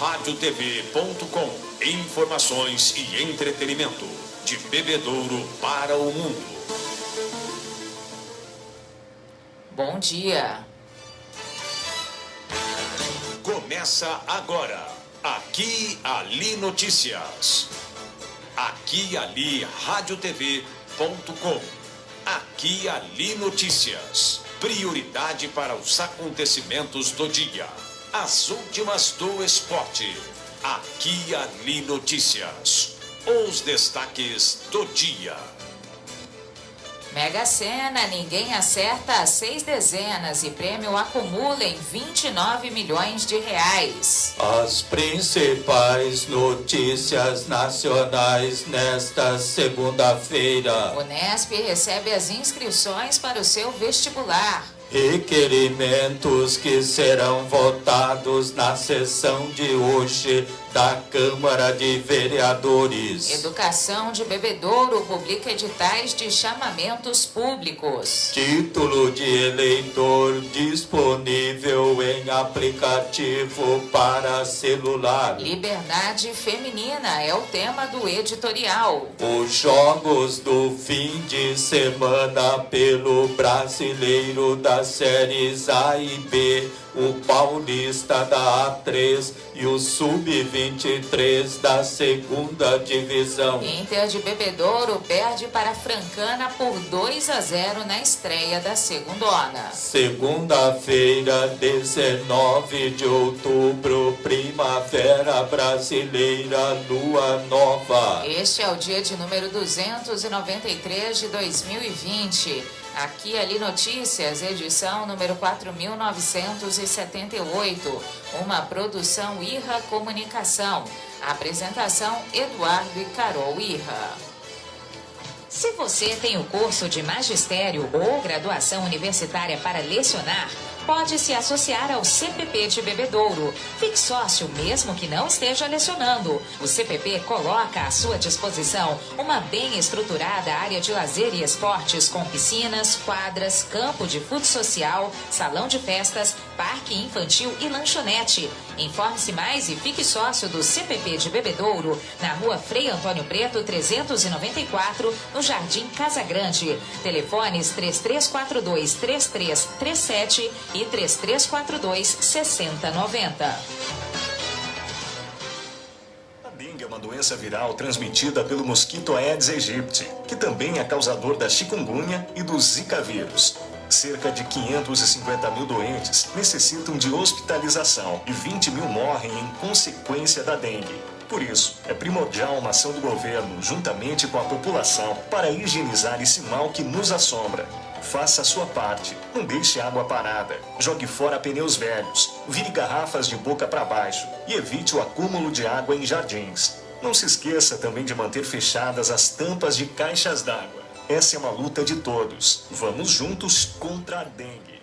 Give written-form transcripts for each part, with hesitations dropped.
radiotv.com. Informações e entretenimento de Bebedouro para o mundo. Bom dia. Começa agora. Aqui Ali Notícias. Aqui Ali radiotv.com. Aqui Ali Notícias. Prioridade para os acontecimentos do dia. As últimas do esporte. Aqui Ali Notícias. Os destaques do dia. Mega Sena, ninguém acerta as 6 dezenas e prêmio acumula em 29 milhões de reais. As principais notícias nacionais nesta segunda-feira. O Unesp recebe as inscrições para o seu vestibular. Requerimentos que serão votados na sessão de hoje da Câmara de Vereadores. Educação de Bebedouro publica editais de chamamentos públicos. Título de eleitor disponível em aplicativo para celular. Liberdade feminina é o tema do editorial. Os jogos do fim de semana pelo Brasileiro das séries A e B, o Paulista da A3 e o Sub-23 da segunda divisão. Inter de Bebedouro perde para Francana por 2-0 na estreia da segundona. Segunda-feira, 19 de outubro, Primavera Brasileira, Lua Nova. Este é o dia de número 293 de 2020. Aqui Ali Notícias, edição número 4.978, uma produção Irra Comunicação. Apresentação Eduardo e Carol Irra. Se você tem o curso de magistério ou graduação universitária para lecionar, pode se associar ao CPP de Bebedouro. Fique sócio mesmo que não esteja lecionando. O CPP coloca à sua disposição uma bem estruturada área de lazer e esportes com piscinas, quadras, campo de futsal social, salão de festas, parque infantil e lanchonete. Informe-se mais e fique sócio do CPP de Bebedouro, na rua Frei Antônio Preto, 394, no Jardim Casa Grande. Telefones 3342-3337 e 3342-6090. A dengue é uma doença viral transmitida pelo mosquito Aedes aegypti, que também é causador da chikungunya e do Zika vírus. Cerca de 550 mil doentes necessitam de hospitalização e 20 mil morrem em consequência da dengue. Por isso, é primordial uma ação do governo, juntamente com a população, para higienizar esse mal que nos assombra. Faça a sua parte, não deixe água parada, jogue fora pneus velhos, vire garrafas de boca para baixo e evite o acúmulo de água em jardins. Não se esqueça também de manter fechadas as tampas de caixas d'água. Essa é uma luta de todos. Vamos juntos contra a dengue.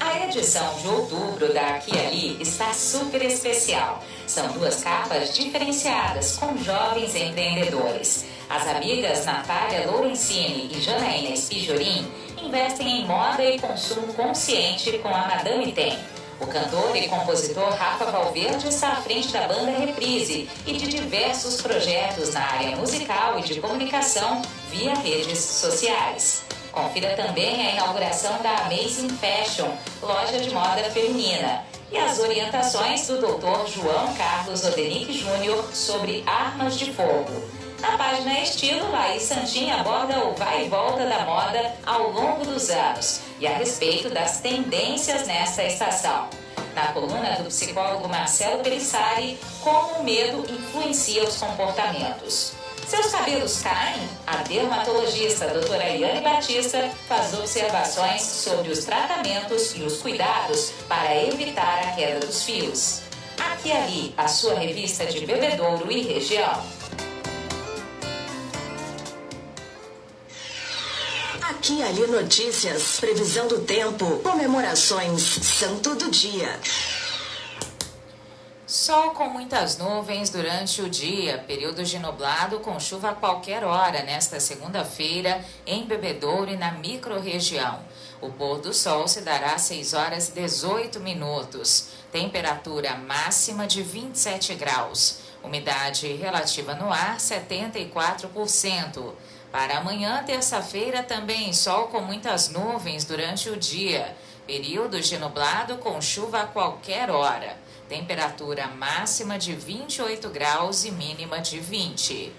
A edição de outubro da Aqui Ali está super especial. São 2 capas diferenciadas com jovens empreendedores. As amigas Natália Lorenzini e Janaína Espijorim investem em moda e consumo consciente com a Madame Tem. O cantor e compositor Rafa Valverde está à frente da banda Reprise e de diversos projetos na área musical e de comunicação via redes sociais. Confira também a inauguração da Amazing Fashion, loja de moda feminina, e as orientações do Dr. João Carlos Odenick Júnior sobre armas de fogo. Na página Estilo, Laís Santin aborda o vai e volta da moda ao longo dos anos e a respeito das tendências nessa estação. Na coluna do psicólogo Marcelo Pelissari, como o medo influencia os comportamentos. Seus cabelos caem? A dermatologista doutora Eliane Batista faz observações sobre os tratamentos e os cuidados para evitar a queda dos fios. Aqui Ali, a sua revista de Bebedouro e região. Aqui Ali Notícias, previsão do tempo, comemorações, santo do dia. Sol com muitas nuvens durante o dia, períodos de nublado com chuva a qualquer hora nesta segunda-feira em Bebedouro e na microrregião. O pôr do sol se dará às 6 horas e 18 minutos. Temperatura máxima de 27 graus. Umidade relativa no ar, 74%. Para amanhã, terça-feira, também sol com muitas nuvens durante o dia. Períodos de nublado com chuva a qualquer hora. Temperatura máxima de 28 graus e mínima de 20.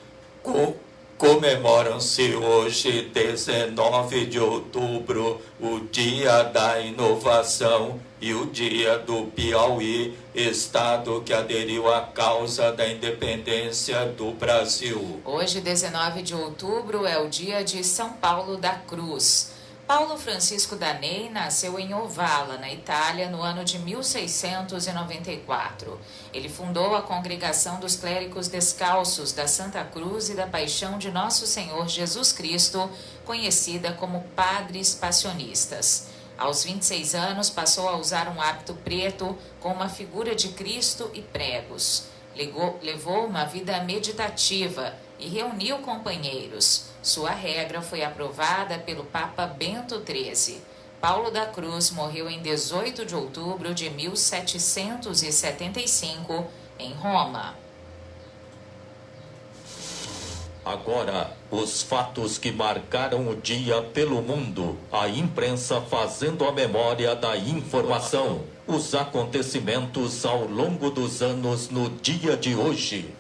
Comemoram-se hoje, 19 de outubro, o Dia da Inovação e o Dia do Piauí, estado que aderiu à causa da independência do Brasil. Hoje, 19 de outubro, é o dia de São Paulo da Cruz. Paulo Francisco Danei nasceu em Ovala, na Itália, no ano de 1694. Ele fundou a Congregação dos Clérigos Descalços da Santa Cruz e da Paixão de Nosso Senhor Jesus Cristo, conhecida como Padres Passionistas. Aos 26 anos, passou a usar um hábito preto com uma figura de Cristo e pregos. Levou uma vida meditativa e reuniu companheiros. Sua regra foi aprovada pelo Papa Bento XIII. Paulo da Cruz morreu em 18 de outubro de 1775, em Roma. Agora, os fatos que marcaram o dia pelo mundo. A imprensa fazendo a memória da informação. Os acontecimentos ao longo dos anos no dia de hoje.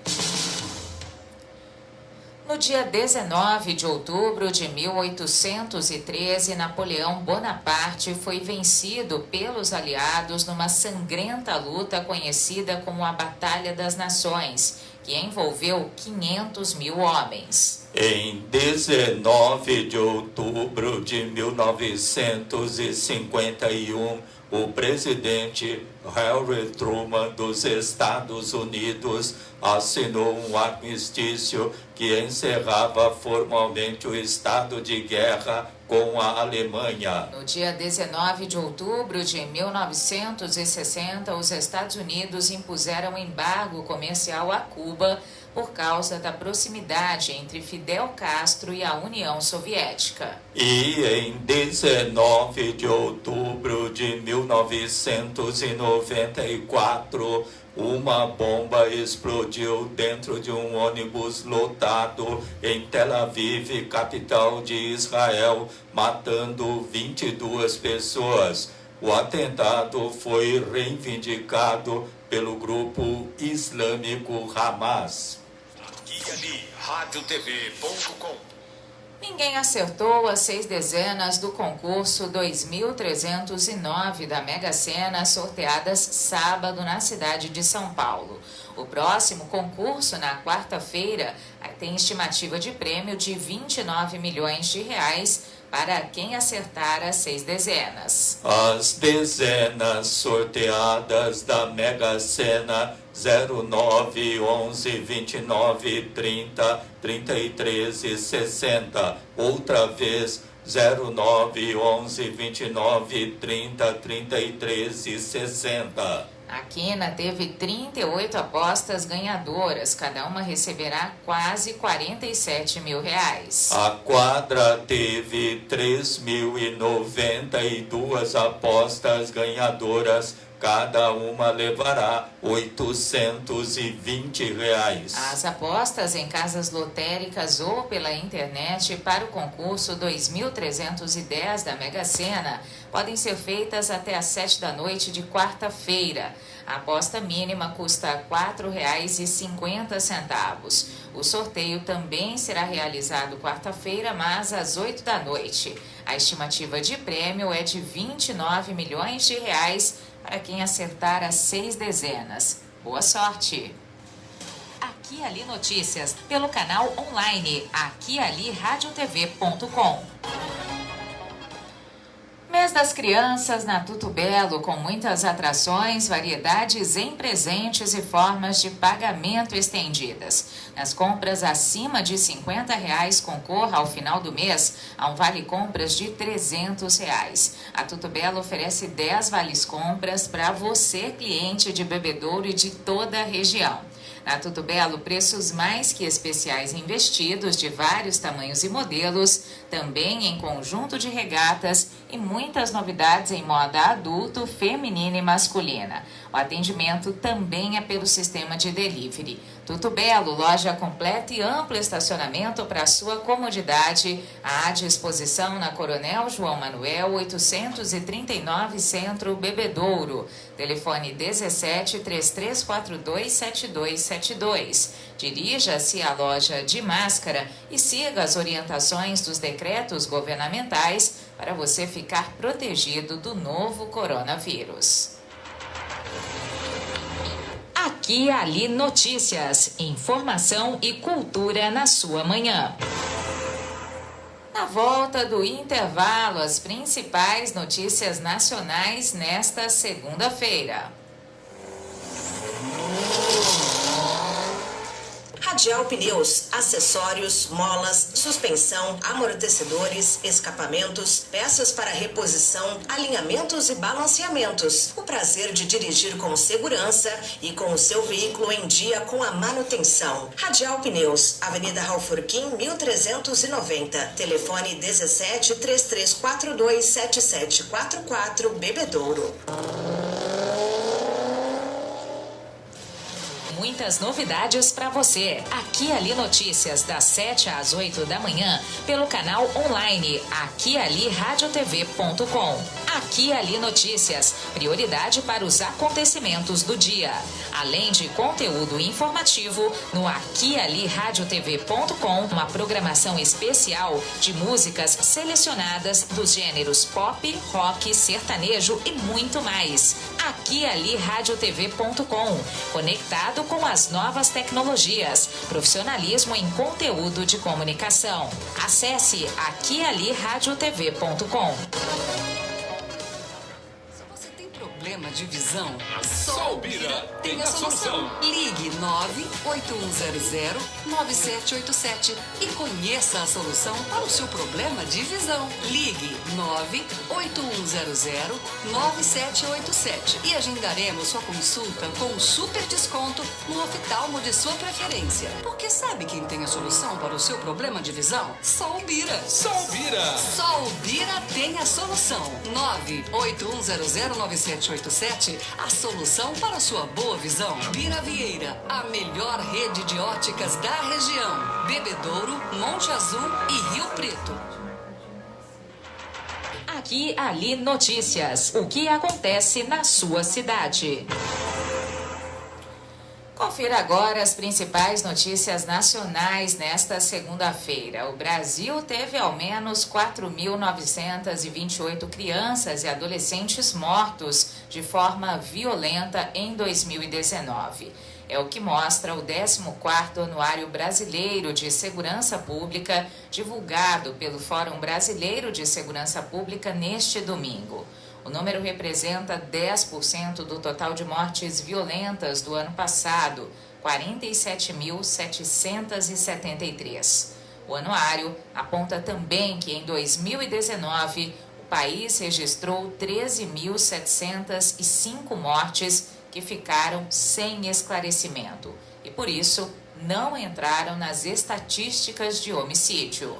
No dia 19 de outubro de 1813, Napoleão Bonaparte foi vencido pelos aliados numa sangrenta luta conhecida como a Batalha das Nações, que envolveu 500 mil homens. Em 19 de outubro de 1951, o presidente Harry Truman dos Estados Unidos assinou um armistício que encerrava formalmente o estado de guerra com a Alemanha. No dia 19 de outubro de 1960, os Estados Unidos impuseram embargo comercial a Cuba por causa da proximidade entre Fidel Castro e a União Soviética. E em 19 de outubro de 1994, uma bomba explodiu dentro de um ônibus lotado em Tel Aviv, capital de Israel, matando 22 pessoas. O atentado foi reivindicado pelo grupo islâmico Hamas. Aqui e ali, radiotv.com. Ninguém acertou as 6 dezenas do concurso 2309 da Mega Sena, sorteadas sábado na cidade de São Paulo. O próximo concurso, na quarta-feira, tem estimativa de prêmio de R$29 milhões para quem acertar as 6 dezenas. As dezenas sorteadas da Mega Sena 09, 11, 29, 30, 33 e 60. Outra vez 09, 11, 29, 30, 33 e 60. A quina teve 38 apostas ganhadoras, cada uma receberá quase R$47 mil. A quadra teve 3.092 apostas ganhadoras, cada uma levará R$820. As apostas em casas lotéricas ou pela internet para o concurso 2310 da Mega Sena podem ser feitas até às 7 da noite de quarta-feira. A aposta mínima custa R$ 4,50. O sorteio também será realizado quarta-feira, mas às 8 da noite. A estimativa de prêmio é de R$29 milhões para quem acertar as 6 dezenas. Boa sorte! Aqui e Ali Notícias, pelo canal online aquialiradiotv.com. Mês das Crianças na Tuto Belo, com muitas atrações, variedades em presentes e formas de pagamento estendidas. Nas compras acima de R$50, concorra ao final do mês a um vale-compras de R$300. A Tuto Belo oferece 10 vales-compras para você, cliente de Bebedouro e de toda a região. Na Tuto Belo, preços mais que especiais em vestidos de vários tamanhos e modelos, também em conjunto de regatas e muitas novidades em moda adulto, feminina e masculina. O atendimento também é pelo sistema de delivery. Tudo Belo, loja completa e amplo estacionamento para sua comodidade, à disposição na Coronel João Manuel, 839 Centro, Bebedouro. Telefone 17 3342 7272. Dirija-se à loja de máscara e siga as orientações dos decretos governamentais para você ficar protegido do novo coronavírus. Aqui e Ali Notícias, informação e cultura na sua manhã. Na volta do intervalo, as principais notícias nacionais nesta segunda-feira. Radial Pneus, acessórios, molas, suspensão, amortecedores, escapamentos, peças para reposição, alinhamentos e balanceamentos. O prazer de dirigir com segurança e com o seu veículo em dia com a manutenção. Radial Pneus, Avenida Raufurquim, 1390. Telefone 17 3342 7744, Bebedouro. Muitas novidades para você. Aqui e Ali Notícias, das 7 às 8 da manhã, pelo canal online aquialiradiotv.com. Aqui e Ali Notícias, prioridade para os acontecimentos do dia. Além de conteúdo informativo, no aquialiradiotv.com, uma programação especial de músicas selecionadas dos gêneros pop, rock, sertanejo e muito mais. aquialiradiotv.com, conectado com as novas tecnologias, profissionalismo em conteúdo de comunicação. Acesse aquialiradiotv.com. Problema de visão? Só o Bira tem a solução. Ligue 98100-9787 e conheça a solução para o seu problema de visão. Ligue 98100-9787 e agendaremos sua consulta com um super desconto no oftalmo de sua preferência. Porque sabe quem tem a solução para o seu problema de visão? Só o Bira. Só o Bira. Só o Bira tem a solução. 98100-9787, a solução para a sua boa visão. Bira Vieira, a melhor rede de óticas da região. Bebedouro, Monte Azul e Rio Preto. Aqui e Ali Notícias, o que acontece na sua cidade. Confira agora as principais notícias nacionais nesta segunda-feira. O Brasil teve ao menos 4.928 crianças e adolescentes mortos de forma violenta em 2019. É o que mostra o 14º Anuário Brasileiro de Segurança Pública, divulgado pelo Fórum Brasileiro de Segurança Pública neste domingo. O número representa 10% do total de mortes violentas do ano passado, 47.773. O anuário aponta também que em 2019 o país registrou 13.705 mortes que ficaram sem esclarecimento e, por isso, não entraram nas estatísticas de homicídio.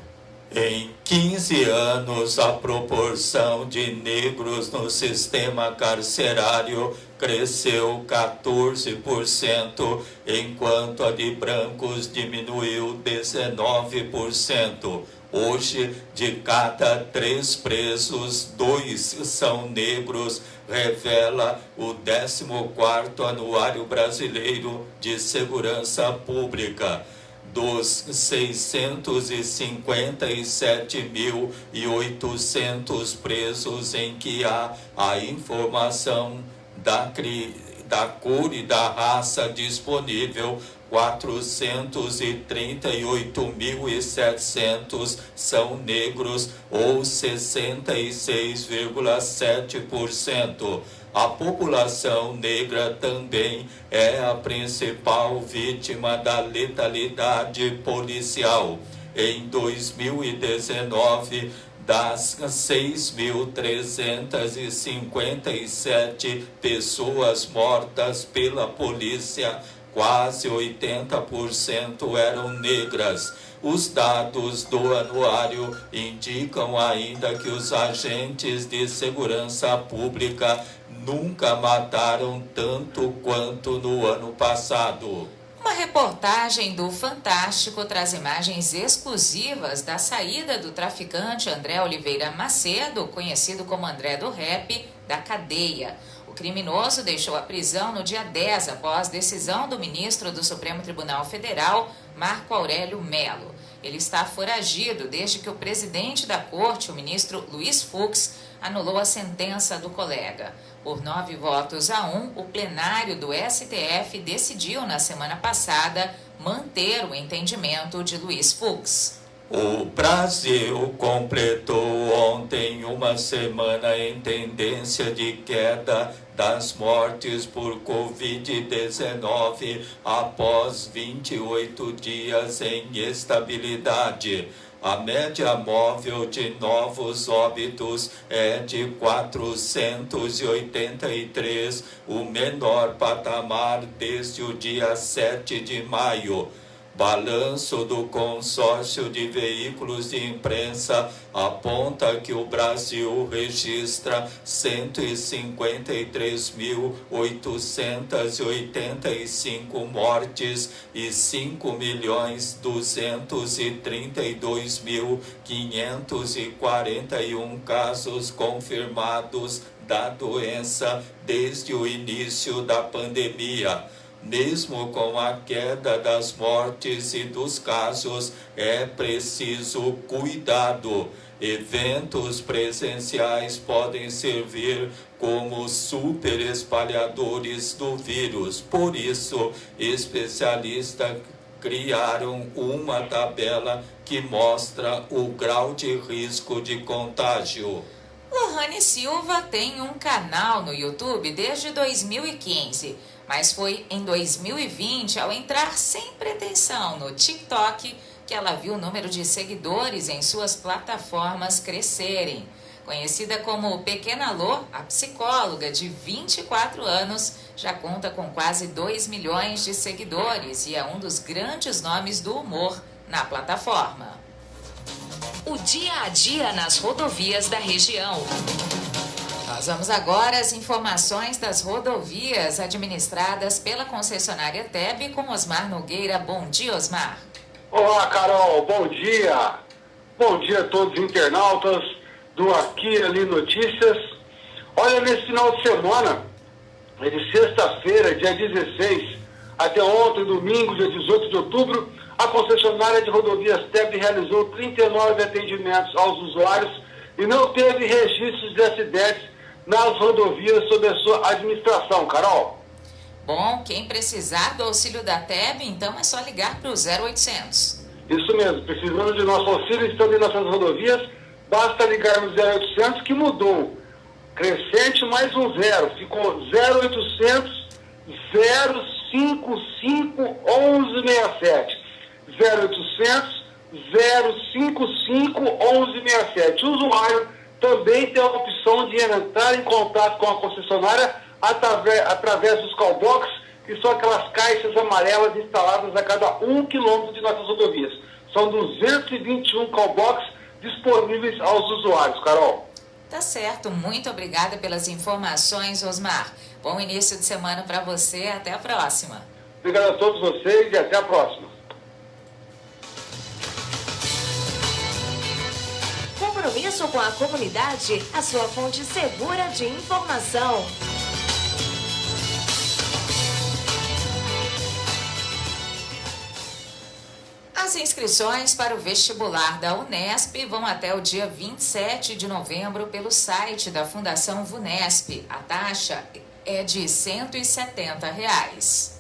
Em 15 anos, a proporção de negros no sistema carcerário cresceu 14%, enquanto a de brancos diminuiu 19%. Hoje, de cada 3 presos, 2 são negros, revela o 14º Anuário Brasileiro de Segurança Pública. Dos 657.800 presos em que há a informação da cor e da raça disponível, 438.700 são negros, ou 66,7%. A população negra também é a principal vítima da letalidade policial. Em 2019, das 6.357 pessoas mortas pela polícia, quase 80% eram negras. Os dados do anuário indicam ainda que os agentes de segurança pública nunca mataram tanto quanto no ano passado. Uma reportagem do Fantástico traz imagens exclusivas da saída do traficante André Oliveira Macedo, conhecido como André do Rap, da cadeia. O criminoso deixou a prisão no dia 10, após decisão do ministro do Supremo Tribunal Federal, Marco Aurélio Mello. Ele está foragido desde que o presidente da corte, o ministro Luiz Fux, anulou a sentença do colega. Por 9-1, o plenário do STF decidiu na semana passada manter o entendimento de Luiz Fux. O Brasil completou ontem uma semana em tendência de queda das mortes por Covid-19 após 28 dias em estabilidade. A média móvel de novos óbitos é de 483, o menor patamar desde o dia 7 de maio. Balanço do consórcio de veículos de imprensa aponta que o Brasil registra 153.885 mortes e 5.232.541 casos confirmados da doença desde o início da pandemia. Mesmo com a queda das mortes e dos casos, é preciso cuidado. Eventos presenciais podem servir como super espalhadores do vírus. Por isso, especialistas criaram uma tabela que mostra o grau de risco de contágio. Lohane Silva tem um canal no YouTube desde 2015. Mas foi em 2020, ao entrar sem pretensão no TikTok, que ela viu o número de seguidores em suas plataformas crescerem. Conhecida como Pequena Lô, a psicóloga de 24 anos já conta com quase 2 milhões de seguidores e é um dos grandes nomes do humor na plataforma. O dia a dia nas rodovias da região. Nós vamos agora às informações das rodovias administradas pela concessionária TEB com Osmar Nogueira. Bom dia, Osmar. Olá, Carol. Bom dia. Bom dia a todos os internautas do Aqui e Ali Notícias. Olha, nesse final de semana, de sexta-feira, dia 16, até ontem, domingo, dia 18 de outubro, a concessionária de rodovias TEB realizou 39 atendimentos aos usuários e não teve registros de acidentes nas rodovias sob a sua administração, Carol. Bom, quem precisar do auxílio da TEB, então é só ligar para o 0800. Isso mesmo, precisando de nosso auxílio, estando em nossas rodovias, basta ligar no 0800 que mudou. Crescente mais um zero, ficou 0800 055 1167. 0800 055 1167. O usuário também tem a opção de entrar em contato com a concessionária através dos callbox, que são aquelas caixas amarelas instaladas a cada 1 quilômetro de nossas rodovias. São 221 callbox disponíveis aos usuários, Carol. Tá certo, muito obrigada pelas informações, Osmar. Bom início de semana para você, até a próxima. Obrigado a todos vocês e até a próxima. Compromisso com a comunidade, a sua fonte segura de informação. As inscrições para o vestibular da Unesp vão até o dia 27 de novembro pelo site da Fundação VUNESP. A taxa é de R$ 170.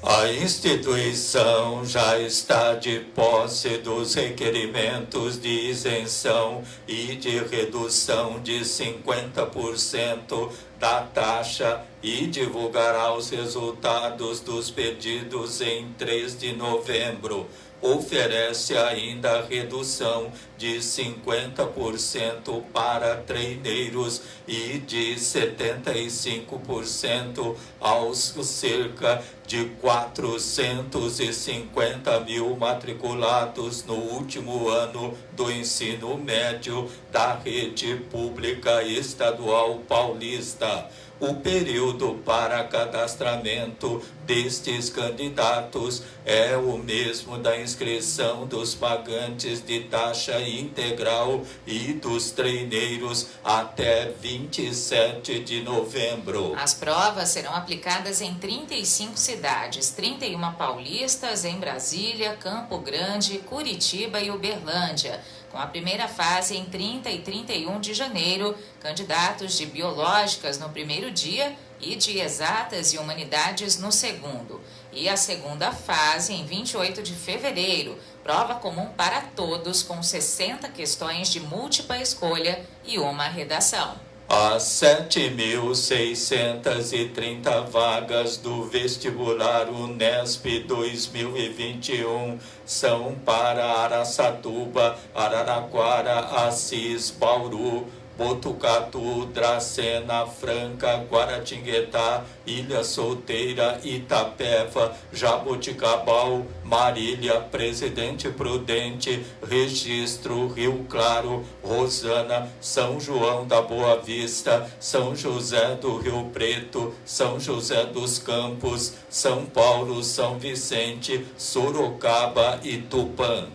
A instituição já está de posse dos requerimentos de isenção e de redução de 50% da taxa e divulgará os resultados dos pedidos em 3 de novembro. Oferece ainda redução de 50% para treineiros e de 75% aos cerca de 450 mil matriculados no último ano do ensino médio da rede pública estadual paulista. O período para cadastramento destes candidatos é o mesmo da inscrição dos pagantes de taxa integral e dos treineiros até 27 de novembro. As provas serão aplicadas em 35 cidades, 31 paulistas em Brasília, Campo Grande, Curitiba e Uberlândia. Com a primeira fase em 30 e 31 de janeiro, candidatos de biológicas no primeiro dia e de exatas e humanidades no segundo. E a segunda fase em 28 de fevereiro, prova comum para todos com 60 questões de múltipla escolha e uma redação. As 7.630 vagas do vestibular Unesp 2021 são para Araçatuba, Araraquara, Assis, Bauru, Botucatu, Dracena, Franca, Guaratinguetá, Ilha Solteira, Itapeva, Jaboticabal, Marília, Presidente Prudente, Registro, Rio Claro, Rosana, São João da Boa Vista, São José do Rio Preto, São José dos Campos, São Paulo, São Vicente, Sorocaba e Tupã.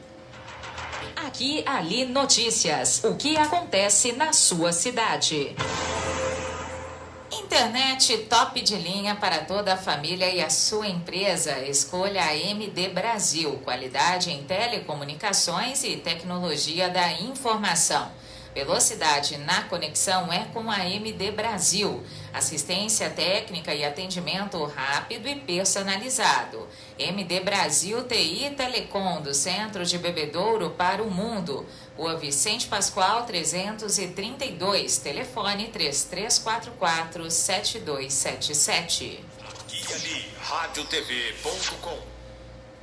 Aqui, ali, notícias. O que acontece na sua cidade? Internet top de linha para toda a família e a sua empresa. Escolha a MD Brasil. Qualidade em telecomunicações e tecnologia da informação. Velocidade na conexão é com a MD Brasil. Assistência técnica e atendimento rápido e personalizado. MD Brasil TI Telecom, do Centro de Bebedouro para o Mundo. Rua Vicente Pascoal 332, telefone 3344-7277. Aqui e ali, radiotv.com.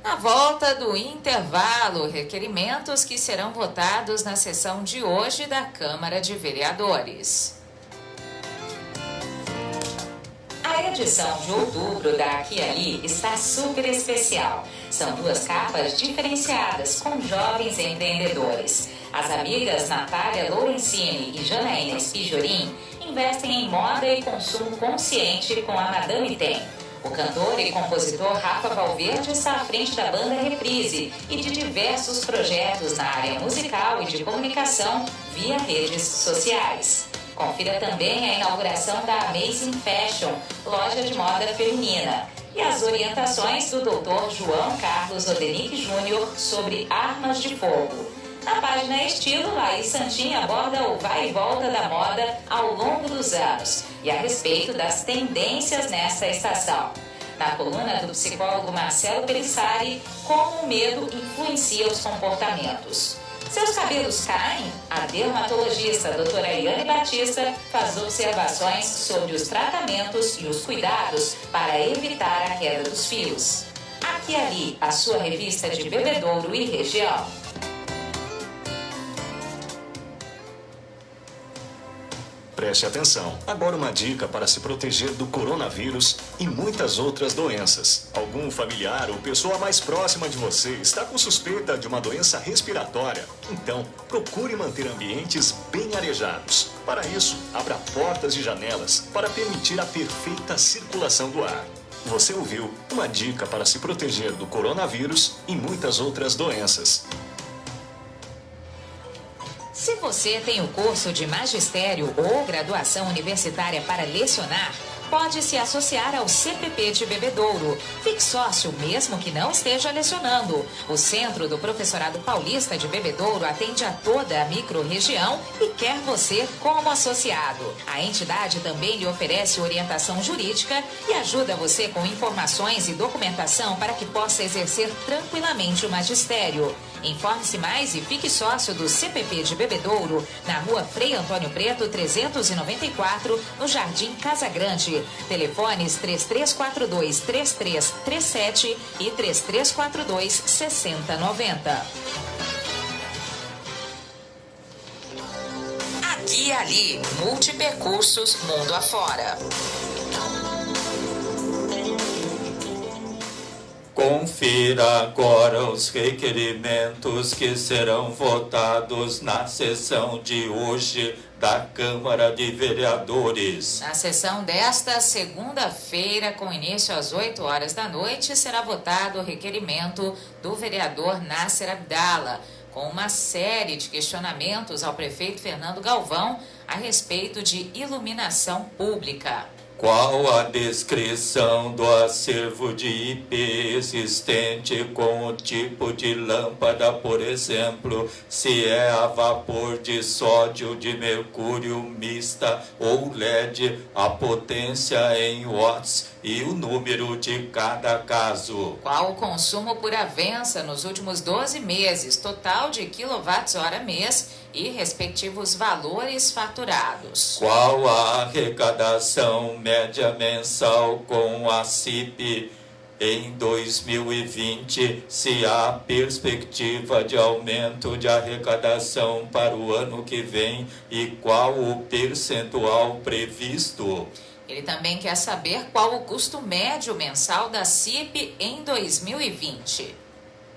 Na volta do intervalo, requerimentos que serão votados na sessão de hoje da Câmara de Vereadores. A edição de outubro da Aqui e Ali está super especial. São 2 capas diferenciadas com jovens empreendedores. As amigas Natália Lorenzini e Janaína Pijorim investem em moda e consumo consciente com a Madame Tem. O cantor e compositor Rafa Valverde está à frente da banda Reprise e de diversos projetos na área musical e de comunicação via redes sociais. Confira também a inauguração da Amazing Fashion, loja de moda feminina, e as orientações do Dr. João Carlos Odenick Júnior sobre armas de fogo. Na página Estilo, Laís Santin aborda o vai e volta da moda ao longo dos anos e a respeito das tendências nessa estação. Na coluna do psicólogo Marcelo Pelissari, como o medo influencia os comportamentos. Seus cabelos caem? A dermatologista doutora Eliane Batista faz observações sobre os tratamentos e os cuidados para evitar a queda dos fios. Aqui e Ali, a sua revista de Bebedouro e região. Preste atenção. Agora uma dica para se proteger do coronavírus e muitas outras doenças. Algum familiar ou pessoa mais próxima de você está com suspeita de uma doença respiratória? Então, procure manter ambientes bem arejados. Para isso, abra portas e janelas para permitir a perfeita circulação do ar. Você ouviu uma dica para se proteger do coronavírus e muitas outras doenças. Se você tem o curso de magistério ou graduação universitária para lecionar, pode se associar ao CPP de Bebedouro. Fique sócio mesmo que não esteja lecionando. O Centro do Professorado Paulista de Bebedouro atende a toda a microrregião e quer você como associado. A entidade também lhe oferece orientação jurídica e ajuda você com informações e documentação para que possa exercer tranquilamente o magistério. Informe-se mais e fique sócio do CPP de Bebedouro, na Rua Frei Antônio Preto, 394, no Jardim Casa Grande. Telefones 3342-3337 e 3342-6090. Aqui e Ali, multipercursos mundo afora. Confira agora os requerimentos que serão votados na sessão de hoje da Câmara de Vereadores. Na sessão desta segunda-feira, com início às 8 horas da noite, será votado o requerimento do vereador Nasser Abdala, com uma série de questionamentos ao prefeito Fernando Galvão a respeito de iluminação pública. Qual a descrição do acervo de IP existente com o tipo de lâmpada, por exemplo, se é a vapor de sódio, de mercúrio, mista ou LED, a potência em watts e o número de cada caso? Qual o consumo por avença nos últimos 12 meses, total de quilowatts-hora mês e respectivos valores faturados? Qual a arrecadação média mensal com a CIP em 2020, se há perspectiva de aumento de arrecadação para o ano que vem e qual o percentual previsto? Ele também quer saber qual o custo médio mensal da CIP em 2020.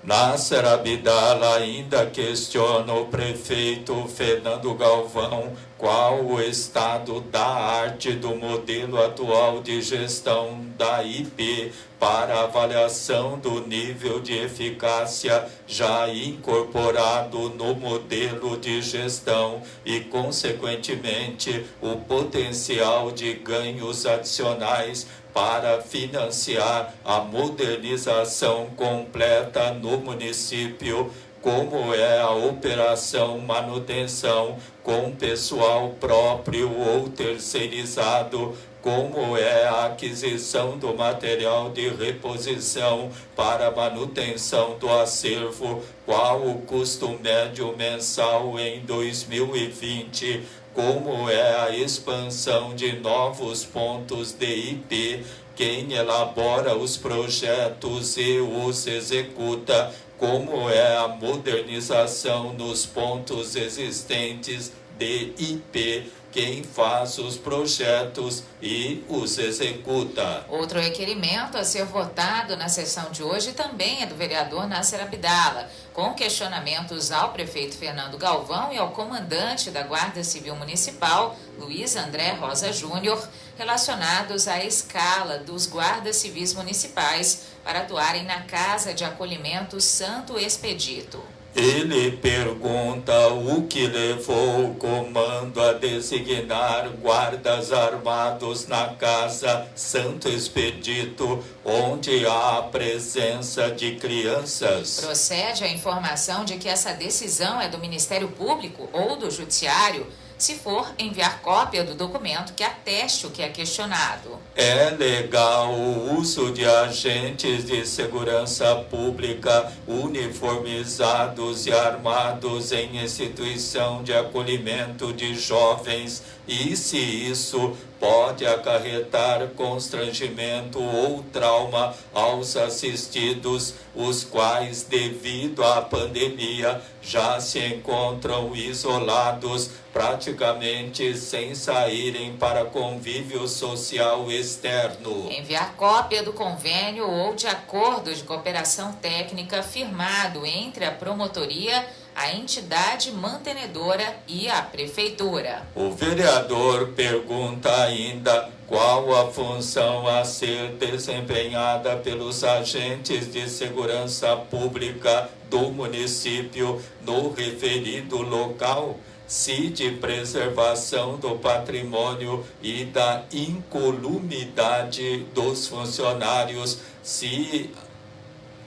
Nasser Abdala ainda questiona o prefeito Fernando Galvão qual o estado da arte do modelo atual de gestão da IP para avaliação do nível de eficácia já incorporado no modelo de gestão e, consequentemente, o potencial de ganhos adicionais para financiar a modernização completa no município, como é a operação manutenção com pessoal próprio ou terceirizado, como é a aquisição do material de reposição para manutenção do acervo, qual o custo médio mensal em 2020, como é a expansão de novos pontos de IP, quem elabora os projetos e os executa, como é a modernização nos pontos existentes de IP, quem faz os projetos e os executa. Outro requerimento a ser votado na sessão de hoje também é do vereador Nasser Abdala, com questionamentos ao prefeito Fernando Galvão e ao comandante da Guarda Civil Municipal, Luiz André Rosa Júnior, relacionados à escala dos guardas civis municipais para atuarem na Casa de Acolhimento Santo Expedito. Ele pergunta o que levou o comando a designar guardas armados na Casa Santo Expedito, onde há a presença de crianças. Procede a informação de que essa decisão é do Ministério Público ou do Judiciário, se for enviar cópia do documento que ateste o que é questionado. É legal o uso de agentes de segurança pública uniformizados e armados em instituição de acolhimento de jovens, e se isso pode acarretar constrangimento ou trauma aos assistidos, os quais, devido à pandemia, já se encontram isolados, praticamente sem saírem para convívio social externo. Enviar cópia do convênio ou de acordo de cooperação técnica firmado entre a promotoria, a entidade mantenedora e a prefeitura. O vereador pergunta ainda qual a função a ser desempenhada pelos agentes de segurança pública do município no referido local, se de preservação do patrimônio e da incolumidade dos funcionários, se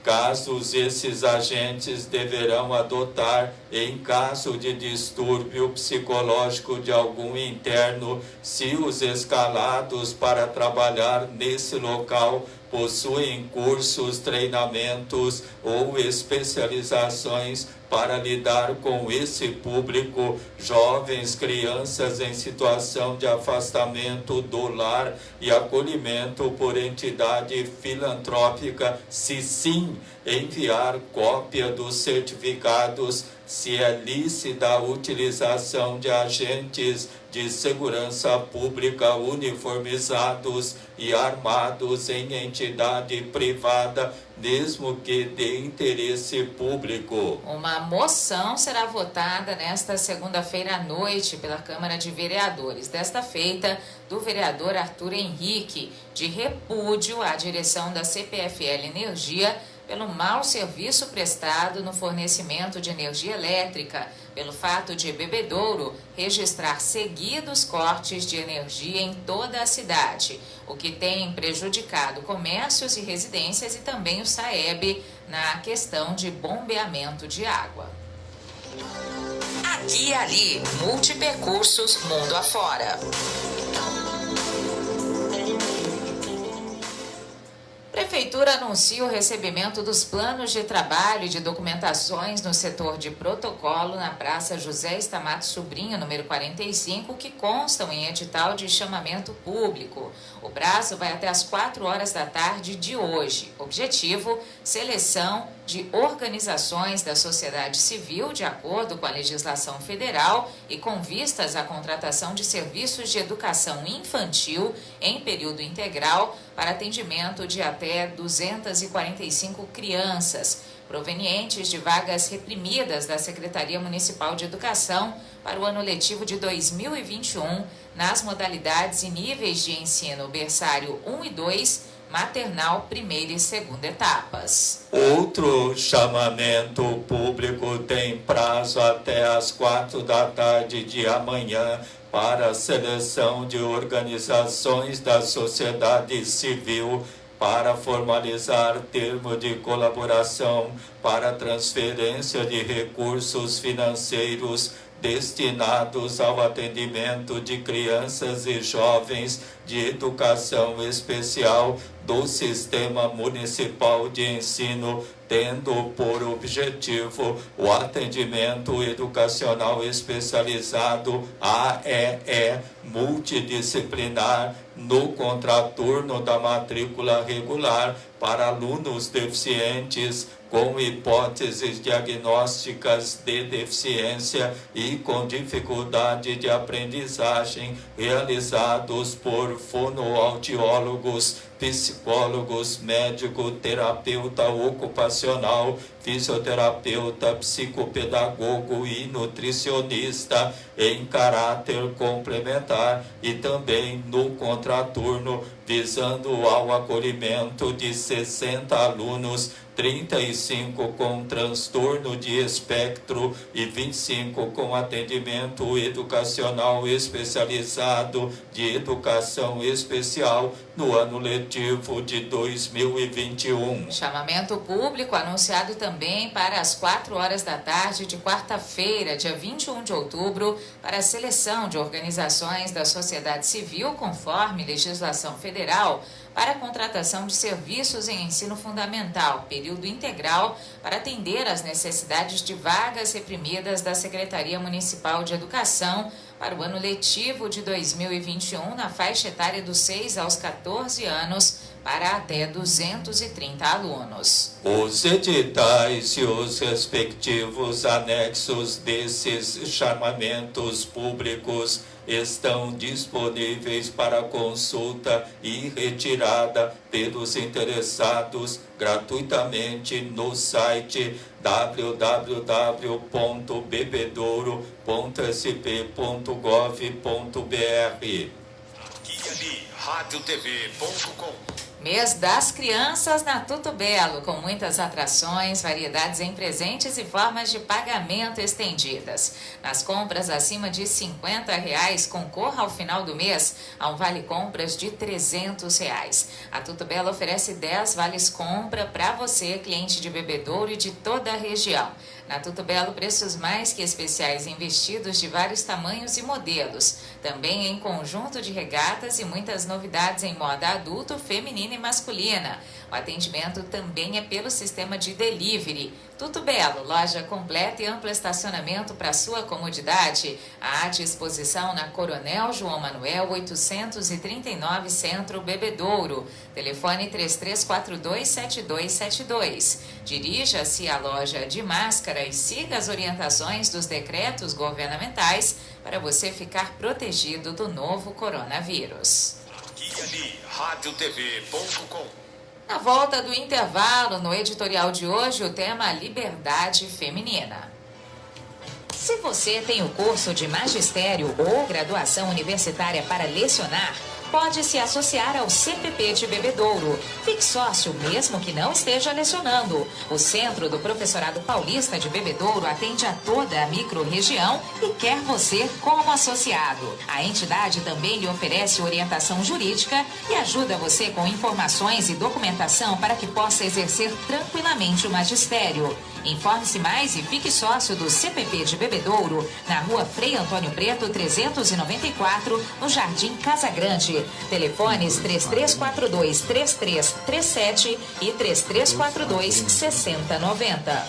casos esses agentes deverão adotar em caso de distúrbio psicológico de algum interno, se os escalados para trabalhar nesse local possuem cursos, treinamentos ou especializações para lidar com esse público, jovens, crianças em situação de afastamento do lar e acolhimento por entidade filantrópica, se sim, enviar cópia dos certificados, se é lícita a utilização de agentes de segurança pública uniformizados e armados em entidade privada mesmo que de interesse público. Uma moção será votada nesta segunda-feira à noite pela Câmara de Vereadores. Desta feita, do vereador Arthur Henrique, de repúdio à direção da CPFL Energia pelo mau serviço prestado no fornecimento de energia elétrica, pelo fato de Bebedouro registrar seguidos cortes de energia em toda a cidade, o que tem prejudicado comércios e residências e também o SAEB na questão de bombeamento de água. Aqui e ali, multipercursos mundo afora. Prefeitura anuncia o recebimento dos planos de trabalho e de documentações no setor de protocolo na Praça José Stamato Sobrinho, número 45, que constam em edital de chamamento público. O prazo vai até às 4 horas da tarde de hoje. Objetivo: seleção de organizações da sociedade civil de acordo com a legislação federal e com vistas à contratação de serviços de educação infantil em período integral para atendimento de até 245 crianças, provenientes de vagas reprimidas da Secretaria Municipal de Educação para o ano letivo de 2021, nas modalidades e níveis de ensino berçário 1 e 2, maternal, primeira e segunda etapas. Outro chamamento público tem prazo até às 4 da tarde de amanhã para a seleção de organizações da sociedade civil para formalizar termo de colaboração para transferência de recursos financeiros destinados ao atendimento de crianças e jovens de educação especial do Sistema Municipal de Ensino, tendo por objetivo o atendimento educacional especializado AEE multidisciplinar no contraturno da matrícula regular para alunos deficientes com hipóteses diagnósticas de deficiência e com dificuldade de aprendizagem, realizados por fonoaudiólogos, psicólogos, médico, terapeuta ocupacional, fisioterapeuta, psicopedagogo e nutricionista em caráter complementar e também no contraturno, visando ao acolhimento de 60 alunos, 35 com transtorno de espectro e 25 com atendimento educacional especializado de educação especial no ano letivo de 2021. Chamamento público anunciado também para as 4 horas da tarde de quarta-feira, dia 21 de outubro, para a seleção de organizações da sociedade civil conforme legislação federal para a contratação de serviços em ensino fundamental, período integral, para atender às necessidades de vagas reprimidas da Secretaria Municipal de Educação para o ano letivo de 2021, na faixa etária dos 6 aos 14 anos, para até 230 alunos. Os editais e os respectivos anexos desses chamamentos públicos estão disponíveis para consulta e retirada pelos interessados gratuitamente no site www.bebedouro.sp.gov.br. Aqui e ali, radiotv.com. Mês das Crianças na Tuto Belo, com muitas atrações, variedades em presentes e formas de pagamento estendidas. Nas compras acima de R$50, concorra ao final do mês a um vale-compras de R$300. A Tuto Belo oferece 10 vales-compra para você, cliente de Bebedouro e de toda a região. Na Tuto Belo, preços mais que especiais em vestidos de vários tamanhos e modelos. Também em conjunto de regatas e muitas novidades em moda adulto, feminina e masculina. O atendimento também é pelo sistema de delivery. Tuto Belo, loja completa e amplo estacionamento para sua comodidade. À disposição na Coronel João Manuel 839 Centro Bebedouro. Telefone 3342-7272. Dirija-se à loja de máscara e siga as orientações dos decretos governamentais para você ficar protegido do novo coronavírus. Aqui e ali, radiotv.com. Na volta do intervalo, no editorial de hoje, o tema Liberdade Feminina. Se você tem o curso de magistério ou graduação universitária para lecionar, pode se associar ao CPP de Bebedouro. Fique sócio mesmo que não esteja lecionando. O Centro do Professorado Paulista de Bebedouro atende a toda a micro-região e quer você como associado. A entidade também lhe oferece orientação jurídica e ajuda você com informações e documentação para que possa exercer tranquilamente o magistério. Informe-se mais e fique sócio do CPP de Bebedouro, na rua Frei Antônio Preto, 394, no Jardim Casa Grande. Telefones 3342-3337 e 3342-6090.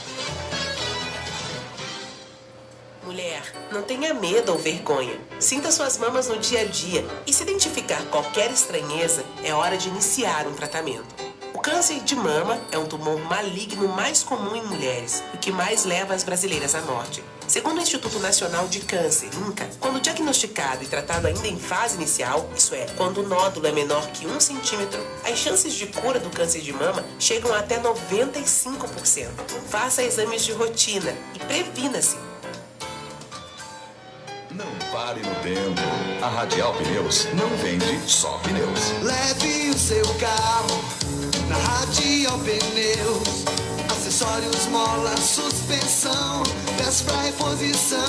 Mulher, não tenha medo ou vergonha. Sinta suas mamas no dia a dia e se identificar qualquer estranheza, é hora de iniciar um tratamento. O câncer de mama é um tumor maligno mais comum em mulheres, o que mais leva as brasileiras à morte. Segundo o Instituto Nacional de Câncer, INCA, quando diagnosticado e tratado ainda em fase inicial, isso é, quando o nódulo é menor que 1 centímetro, as chances de cura do câncer de mama chegam até 95%. Faça exames de rotina e previna-se. Não pare no tempo. A Radial Pneus não vende só pneus. Leve o seu carro na Radial Pneus. Acessórios, mola, suspensão, peças pra reposição,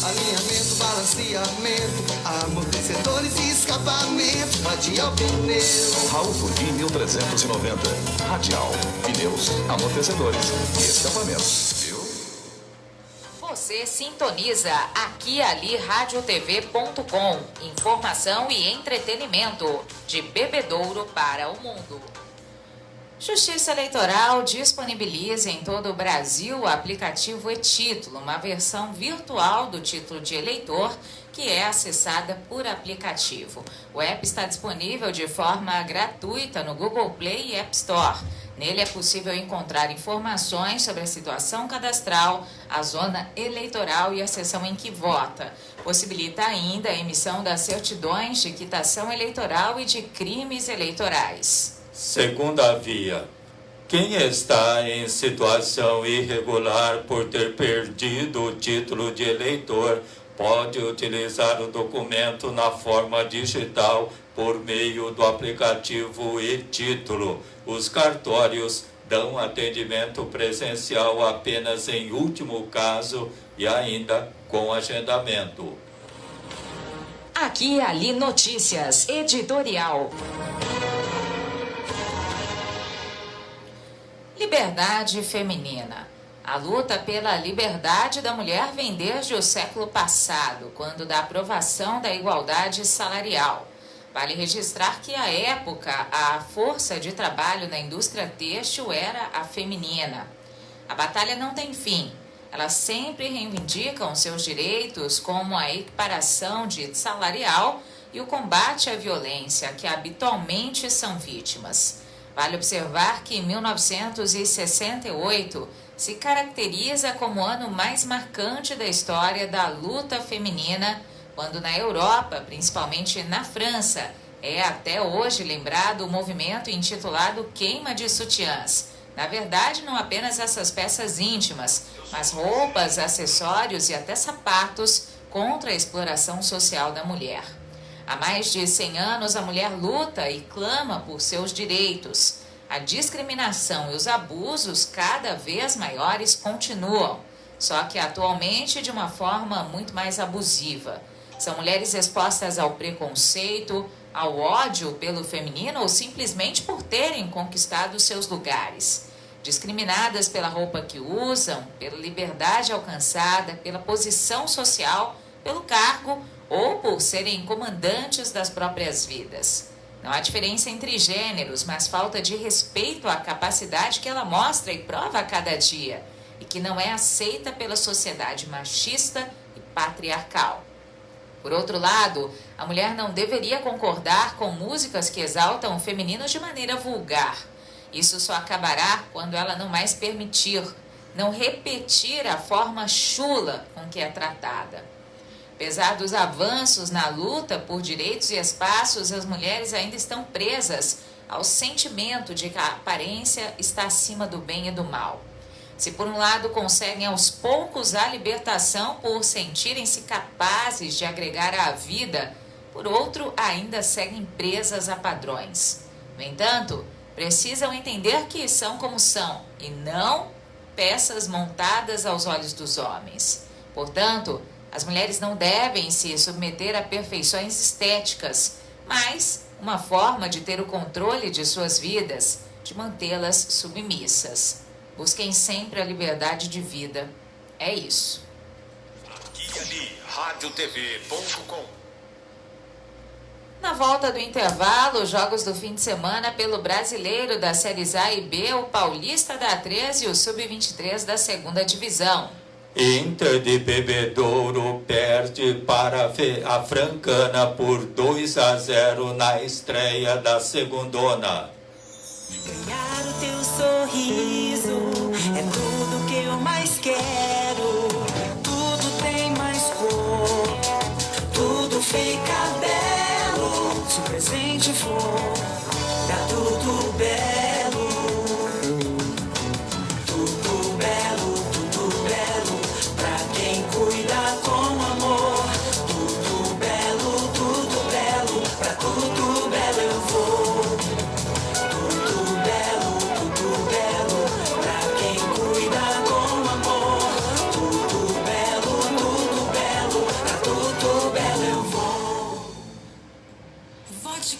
alinhamento, balanceamento, amortecedores e escapamento. Radial Pneus. Raul Turquim 1390. Radial Pneus, amortecedores e escapamentos. Você sintoniza aqui ali radiotv.com. Informação e entretenimento de Bebedouro para o mundo. Justiça Eleitoral disponibiliza em todo o Brasil o aplicativo e-Título, uma versão virtual do título de eleitor que é acessada por aplicativo. O app está disponível de forma gratuita no Google Play e App Store. Nele é possível encontrar informações sobre a situação cadastral, a zona eleitoral e a seção em que vota. Possibilita ainda a emissão das certidões de quitação eleitoral e de crimes eleitorais. Segunda via. Quem está em situação irregular por ter perdido o título de eleitor pode utilizar o documento na forma digital por meio do aplicativo e-Título. Os cartórios dão atendimento presencial apenas em último caso e ainda com agendamento. Aqui e ali notícias, editorial. Liberdade feminina. A luta pela liberdade da mulher vem desde o século passado, quando da aprovação da igualdade salarial. Vale registrar que, à época, a força de trabalho na indústria têxtil era a feminina. A batalha não tem fim. Elas sempre reivindicam seus direitos, como a equiparação salarial e o combate à violência, que habitualmente são vítimas. Vale observar que 1968 se caracteriza como o ano mais marcante da história da luta feminina, quando na Europa, principalmente na França, é até hoje lembrado o movimento intitulado Queima de Sutiãs. Na verdade, não apenas essas peças íntimas, mas roupas, acessórios e até sapatos contra a exploração social da mulher. Há mais de 100 anos, a mulher luta e clama por seus direitos. A discriminação e os abusos cada vez maiores continuam, só que atualmente de uma forma muito mais abusiva. São mulheres expostas ao preconceito, ao ódio pelo feminino ou simplesmente por terem conquistado seus lugares. Discriminadas pela roupa que usam, pela liberdade alcançada, pela posição social, pelo cargo ou por serem comandantes das próprias vidas. Não há diferença entre gêneros, mas falta de respeito à capacidade que ela mostra e prova a cada dia, e que não é aceita pela sociedade machista e patriarcal. Por outro lado, a mulher não deveria concordar com músicas que exaltam o feminino de maneira vulgar. Isso só acabará quando ela não mais permitir, não repetir a forma chula com que é tratada. Apesar dos avanços na luta por direitos e espaços, as mulheres ainda estão presas ao sentimento de que a aparência está acima do bem e do mal. Se por um lado conseguem aos poucos a libertação por sentirem-se capazes de agregar à vida, por outro ainda seguem presas a padrões. No entanto, precisam entender que são como são e não peças montadas aos olhos dos homens. Portanto, as mulheres não devem se submeter a perfeições estéticas, mas uma forma de ter o controle de suas vidas, de mantê-las submissas. Busquem sempre a liberdade de vida. É isso. Aqui e ali, radiotv.com. Na volta do intervalo, os jogos do fim de semana pelo Brasileiro das séries A e B, o Paulista da A3 e o Sub-23 da 2ª Divisão. Inter de Bebedouro perde para a Francana por 2-0 na estreia da segundona. Ganhar o teu sorriso é tudo que eu mais quero. Tudo tem mais cor, tudo fica belo. Se o presente for, dá tudo belo. Tudo belo, tudo belo. Pra quem cuida com amor. Tudo belo, pra tudo belo eu vou.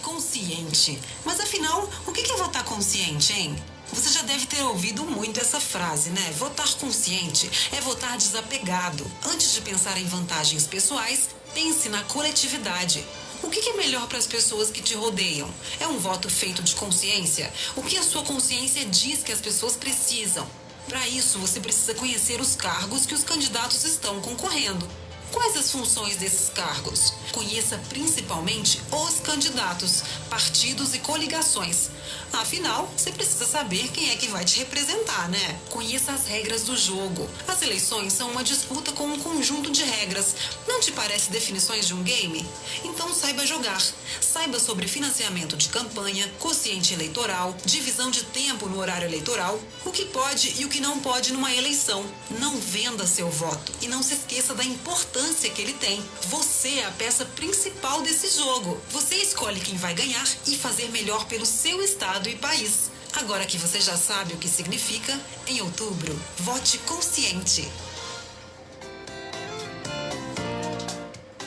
Consciente. Mas afinal, o que é votar consciente, hein? Você já deve ter ouvido muito essa frase, né? Votar consciente é votar desapegado. Antes de pensar em vantagens pessoais, pense na coletividade. O que é melhor para as pessoas que te rodeiam? É um voto feito de consciência? O que a sua consciência diz que as pessoas precisam? Para isso, você precisa conhecer os cargos que os candidatos estão concorrendo. Quais as funções desses cargos? Conheça principalmente os candidatos, partidos e coligações. Afinal, você precisa saber quem é que vai te representar, né? Conheça as regras do jogo. As eleições são uma disputa com um conjunto de regras. Não te parece definições de um game? Então saiba jogar. Saiba sobre financiamento de campanha, quociente eleitoral, divisão de tempo no horário eleitoral, o que pode e o que não pode numa eleição. Não venda seu voto e não se esqueça da importância que ele tem. Você é a peça principal desse jogo. Você escolhe quem vai ganhar e fazer melhor pelo seu estado e país. Agora que você já sabe o que significa, em outubro, vote consciente.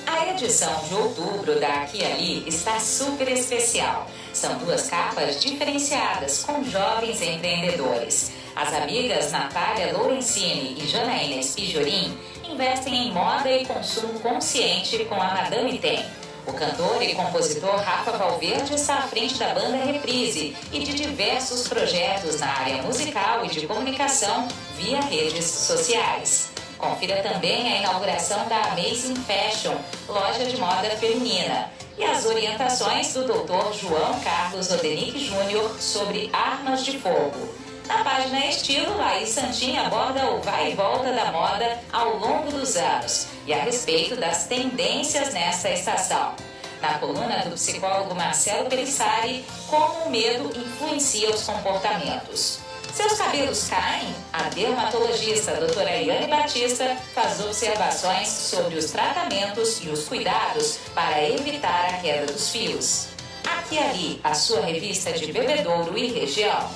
A edição de outubro da Aqui e Ali está super especial. São 2 capas diferenciadas com jovens empreendedores. As amigas Natália Lorenzini e Janaína Spijorin investem em moda e consumo consciente com a Madame Tem. O cantor e compositor Rafa Valverde está à frente da banda Reprise e de diversos projetos na área musical e de comunicação via redes sociais. Confira também a inauguração da Amazing Fashion, loja de moda feminina, e as orientações do Dr. João Carlos Odenick Júnior sobre armas de fogo. Na página Estilo, Laís Santin aborda o vai e volta da moda ao longo dos anos e a respeito das tendências nesta estação. Na coluna do psicólogo Marcelo Pelissari, como o medo influencia os comportamentos. Seus cabelos caem? A dermatologista doutora Iane Batista faz observações sobre os tratamentos e os cuidados para evitar a queda dos fios. Aqui e Ali, a sua revista de Bebedouro e região.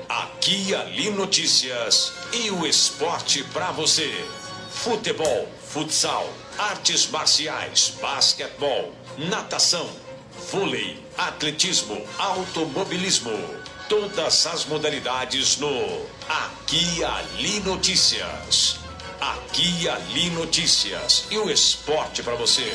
Aqui e Ali Notícias e o esporte para você. Futebol, futsal, artes marciais, basquetebol, natação, vôlei, atletismo, automobilismo. Todas as modalidades no Aqui e Ali Notícias. Aqui e Ali Notícias e o esporte para você.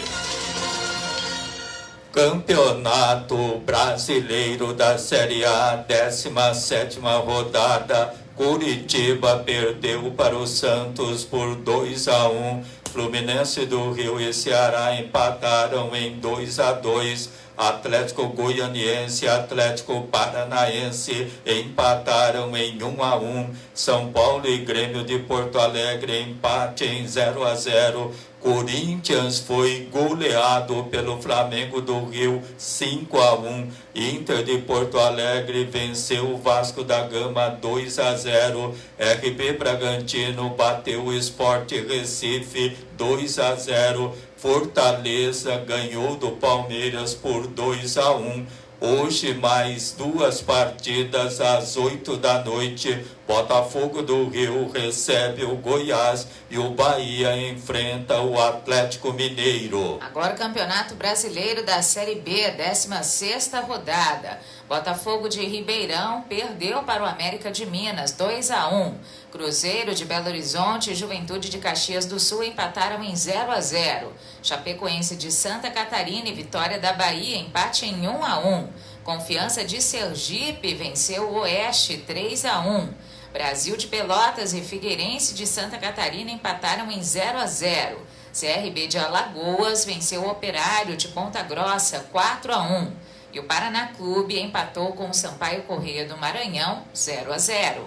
Campeonato Brasileiro da Série A, 17ª rodada. Curitiba perdeu para o Santos por 2-1. Fluminense do Rio e Ceará empataram em 2-2. Atlético Goianiense e Atlético Paranaense empataram em 1-1. São Paulo e Grêmio de Porto Alegre empate em 0-0. Corinthians foi goleado pelo Flamengo do Rio 5-1. Inter de Porto Alegre venceu o Vasco da Gama 2-0. RB Bragantino bateu o Sport Recife 2-0. Fortaleza ganhou do Palmeiras por 2-1. Hoje mais 2 partidas às 8 da noite. Botafogo do Rio recebe o Goiás e o Bahia enfrenta o Atlético Mineiro. Agora o Campeonato Brasileiro da Série B, 16ª rodada. Botafogo de Ribeirão perdeu para o América de Minas, 2-1. Cruzeiro de Belo Horizonte e Juventude de Caxias do Sul empataram em 0-0. Chapecoense de Santa Catarina e Vitória da Bahia empate em 1-1. Confiança de Sergipe venceu o Oeste 3-1. Brasil de Pelotas e Figueirense de Santa Catarina empataram em 0-0. CRB de Alagoas venceu o Operário de Ponta Grossa 4-1. E o Paraná Clube empatou com o Sampaio Corrêa do Maranhão 0-0.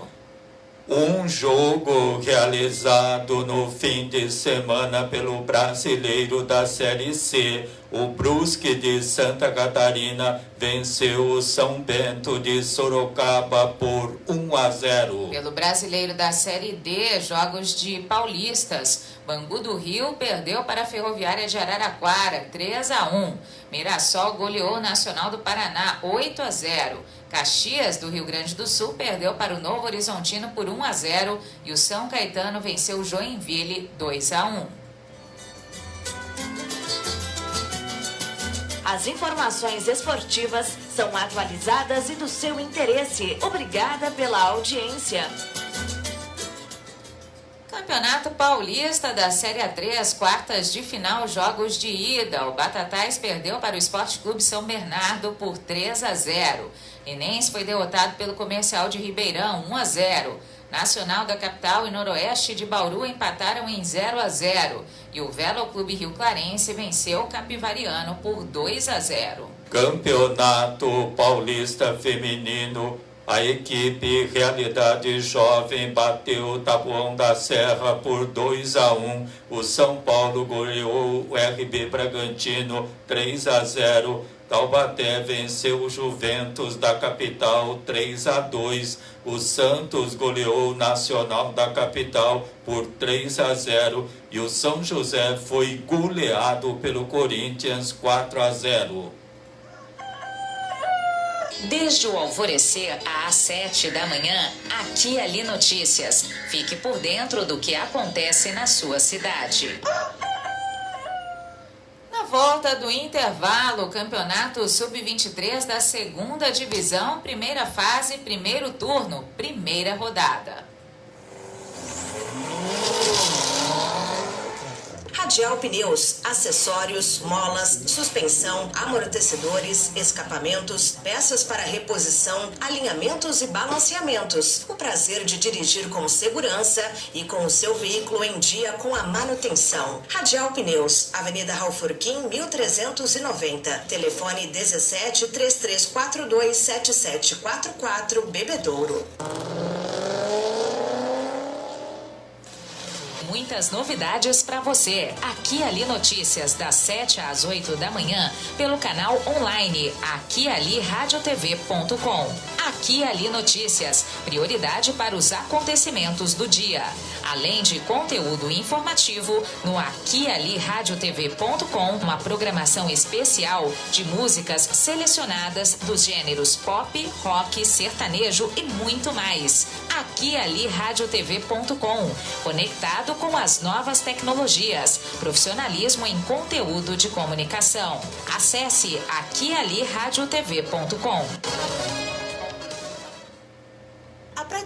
Um jogo realizado no fim de semana pelo Brasileiro da Série C. O Brusque de Santa Catarina venceu o São Bento de Sorocaba por 1-0. Pelo Brasileiro da Série D, jogos de paulistas. Bangu do Rio perdeu para a Ferroviária de Araraquara 3-1. Mirassol goleou o Nacional do Paraná 8-0. Caxias do Rio Grande do Sul perdeu para o Novo Horizontino por 1-0 e o São Caetano venceu o Joinville 2-1. As informações esportivas são atualizadas e do seu interesse. Obrigada pela audiência. Campeonato Paulista da Série A3, quartas de final, jogos de ida. O Batatais perdeu para o Esporte Clube São Bernardo por 3-0. Linense foi derrotado pelo Comercial de Ribeirão 1-0. Nacional da Capital e Noroeste de Bauru empataram em 0-0. E o Velo Clube Rio Clarense venceu o Capivariano por 2-0. Campeonato Paulista Feminino. A equipe Realidade Jovem bateu o Taboão da Serra por 2-1. O São Paulo goleou o RB Bragantino 3-0. Taubaté venceu o Juventus da Capital 3-2. O Santos goleou o Nacional da Capital por 3-0. E o São José foi goleado pelo Corinthians 4-0. Desde o alvorecer às 7 da manhã, Aqui e Ali Notícias. Fique por dentro do que acontece na sua cidade. Na volta do intervalo, Campeonato Sub-23 da 2ª Divisão, primeira fase, primeiro turno, primeira rodada. Radial Pneus, acessórios, molas, suspensão, amortecedores, escapamentos, peças para reposição, alinhamentos e balanceamentos. O prazer de dirigir com segurança e com o seu veículo em dia com a manutenção. Radial Pneus, Avenida Raufurquim, 1390. Telefone 17 3342 7744, Bebedouro. Muitas novidades para você. Aqui e Ali Notícias, das 7 às 8 da manhã, pelo canal online aquialiradiotv.com. Aqui e Ali Notícias, prioridade para os acontecimentos do dia. Além de conteúdo informativo, no aquialiradiotv.com, uma programação especial de músicas selecionadas dos gêneros pop, rock, sertanejo e muito mais. aquialiradiotv.com, conectado com as novas tecnologias, profissionalismo em conteúdo de comunicação. Acesse aquialiradiotv.com.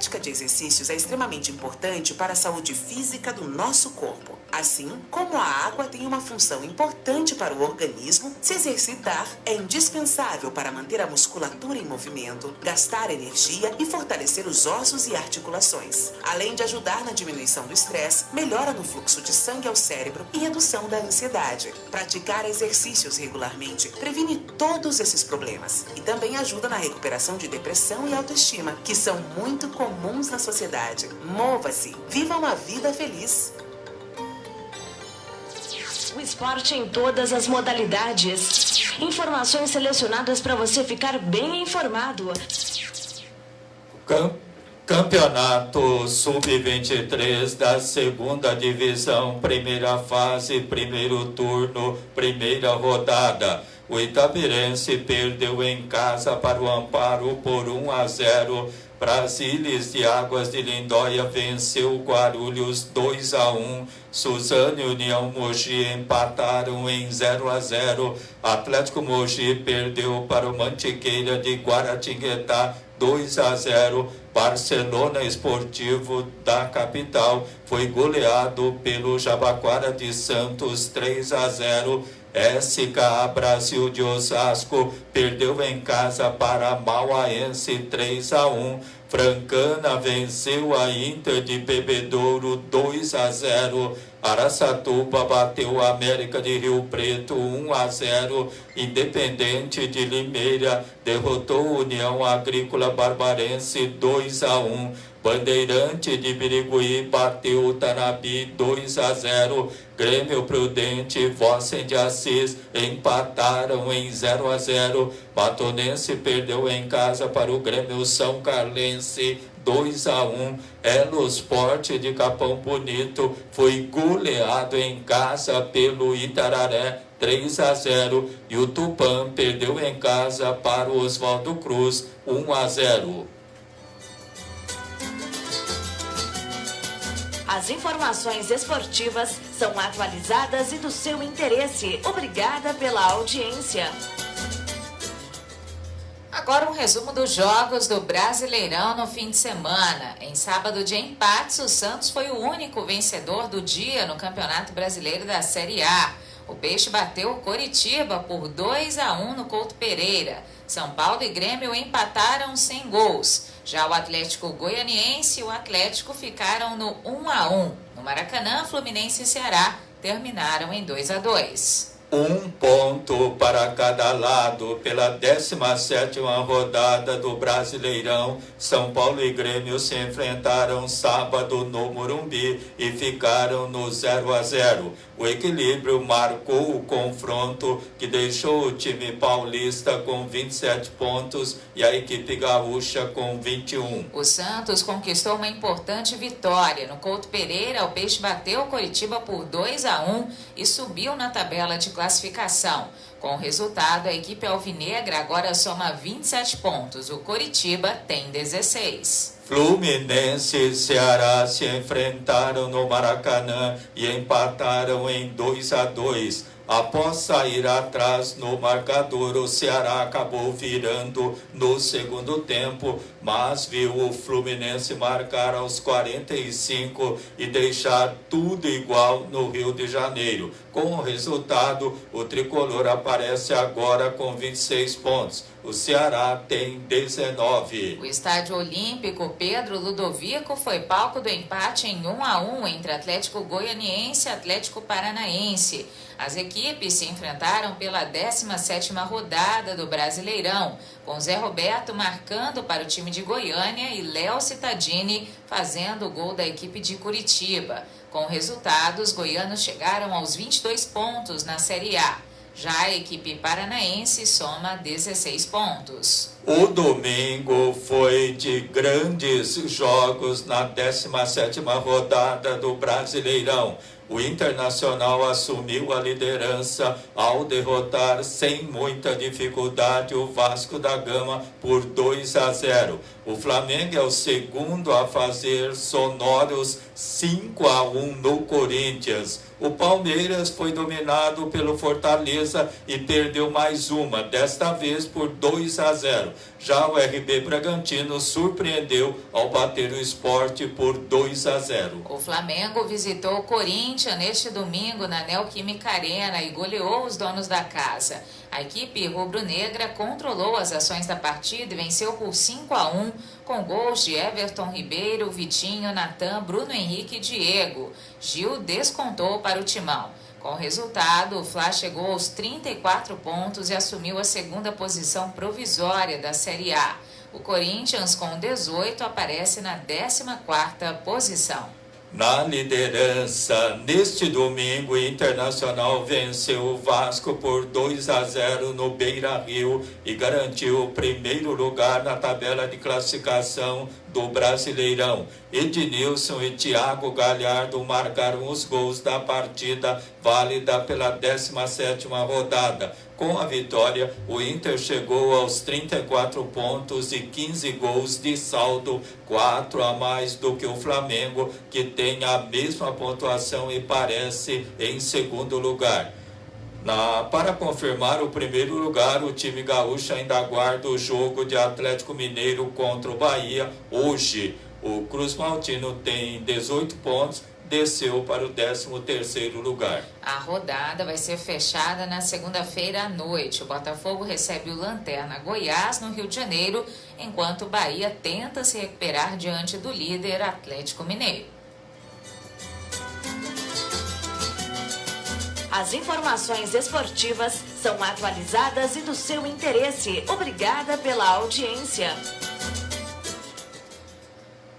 prática de exercícios é extremamente importante para a saúde física do nosso corpo. Assim como a água tem uma função importante para o organismo, se exercitar é indispensável para manter a musculatura em movimento, gastar energia e fortalecer os ossos e articulações. Além de ajudar na diminuição do estresse, melhora no fluxo de sangue ao cérebro e redução da ansiedade. Praticar exercícios regularmente previne todos esses problemas e também ajuda na recuperação de depressão e autoestima, que são muito comuns na sociedade. Mova-se, viva uma vida feliz. O esporte em todas as modalidades. Informações selecionadas para você ficar bem informado. Campeonato Sub-23 da segunda divisão, primeira fase, primeiro turno, primeira rodada. O Itapirense perdeu em casa para o Amparo por 1-0. Brasílias de Águas de Lindóia venceu o Guarulhos 2-1. Suzano e União Mogi empataram em 0-0. Atlético Mogi perdeu para o Mantiqueira de Guaratinguetá 2-0. Barcelona Esportivo da capital foi goleado pelo Jabaquara de Santos 3-0. SKA Brasil de Osasco perdeu em casa para Mauaense 3-1. Francana venceu a Inter de Bebedouro 2-0. Araçatuba bateu a América de Rio Preto 1-0. Independente de Limeira derrotou União Agrícola Barbarense 2-1. Bandeirante de Birigui bateu o Tanabi 2-0. Grêmio Prudente e Vossen de Assis empataram em 0-0. Matonense perdeu em casa para o Grêmio São Carlense 2-1. Elo Sport de Capão Bonito foi goleado em casa pelo Itararé 3-0. E o Tupã perdeu em casa para o Oswaldo Cruz 1-0. As informações esportivas são atualizadas e do seu interesse. Obrigada pela audiência. Agora um resumo dos jogos do Brasileirão no fim de semana. Em sábado de empates, o Santos foi o único vencedor do dia no Campeonato Brasileiro da Série A. O Peixe bateu o Coritiba por 2-1 no Couto Pereira. São Paulo e Grêmio empataram sem gols. Já o Atlético Goianiense e o Atlético ficaram no 1-1. No Maracanã, Fluminense e Ceará terminaram em 2-2. Um ponto para cada lado pela 17ª rodada do Brasileirão. São Paulo e Grêmio se enfrentaram sábado no Morumbi e ficaram no 0-0. O equilíbrio marcou o confronto que deixou o time paulista com 27 pontos e a equipe gaúcha com 21. O Santos conquistou uma importante vitória. No Couto Pereira, o Peixe bateu o Coritiba por 2-1 e subiu na tabela de classificação. Com o resultado, a equipe alvinegra agora soma 27 pontos. O Coritiba tem 16. Fluminense e Ceará se enfrentaram no Maracanã e empataram em 2-2. Após sair atrás no marcador, o Ceará acabou virando no segundo tempo, mas viu o Fluminense marcar aos 45 e deixar tudo igual no Rio de Janeiro. Com o resultado, o tricolor aparece agora com 26 pontos. O Ceará tem 19. O Estádio Olímpico Pedro Ludovico foi palco do empate em 1-1 entre Atlético Goianiense e Atlético Paranaense. As equipes se enfrentaram pela 17ª rodada do Brasileirão, com Zé Roberto marcando para o time de Goiânia e Léo Cittadini fazendo o gol da equipe de Curitiba. Com o resultado, os goianos chegaram aos 22 pontos na Série A. Já a equipe paranaense soma 16 pontos. O domingo foi de grandes jogos na 17ª rodada do Brasileirão. o Internacional assumiu a liderança ao derrotar sem muita dificuldade o Vasco da Gama por 2-0. O Flamengo é o segundo a fazer sonoros 5-1 no Corinthians. O Palmeiras foi dominado pelo Fortaleza e perdeu mais uma, desta vez por 2-0. Já o RB Bragantino surpreendeu ao bater o Sport por 2-0. O Flamengo visitou o Corinthians neste domingo na Neoquímica Arena e goleou os donos da casa. A equipe rubro-negra controlou as ações da partida e venceu por 5-1 com gols de Everton Ribeiro, Vitinho, Natan, Bruno Henrique e Diego. Gil descontou para o Timão. Com o resultado, o Fla chegou aos 34 pontos e assumiu a segunda posição provisória da Série A. O Corinthians, com 18, aparece na 14ª posição. Na liderança, neste domingo, o Internacional venceu o Vasco por 2-0 no Beira-Rio e garantiu o primeiro lugar na tabela de classificação do Brasileirão. Ednilson e Thiago Galhardo marcaram os gols da partida válida pela 17ª rodada. Com a vitória, o Inter chegou aos 34 pontos e 15 gols de saldo, 4 a mais do que o Flamengo, que tem a mesma pontuação e parece em segundo lugar. Para confirmar o primeiro lugar, o time gaúcho ainda aguarda o jogo de Atlético Mineiro contra o Bahia hoje. O Cruz Maltino tem 18 pontos, desceu para o 13º lugar. A rodada vai ser fechada na segunda-feira à noite. O Botafogo recebe o Lanterna Goiás no Rio de Janeiro, enquanto o Bahia tenta se recuperar diante do líder Atlético Mineiro. As informações esportivas são atualizadas e do seu interesse. Obrigada pela audiência.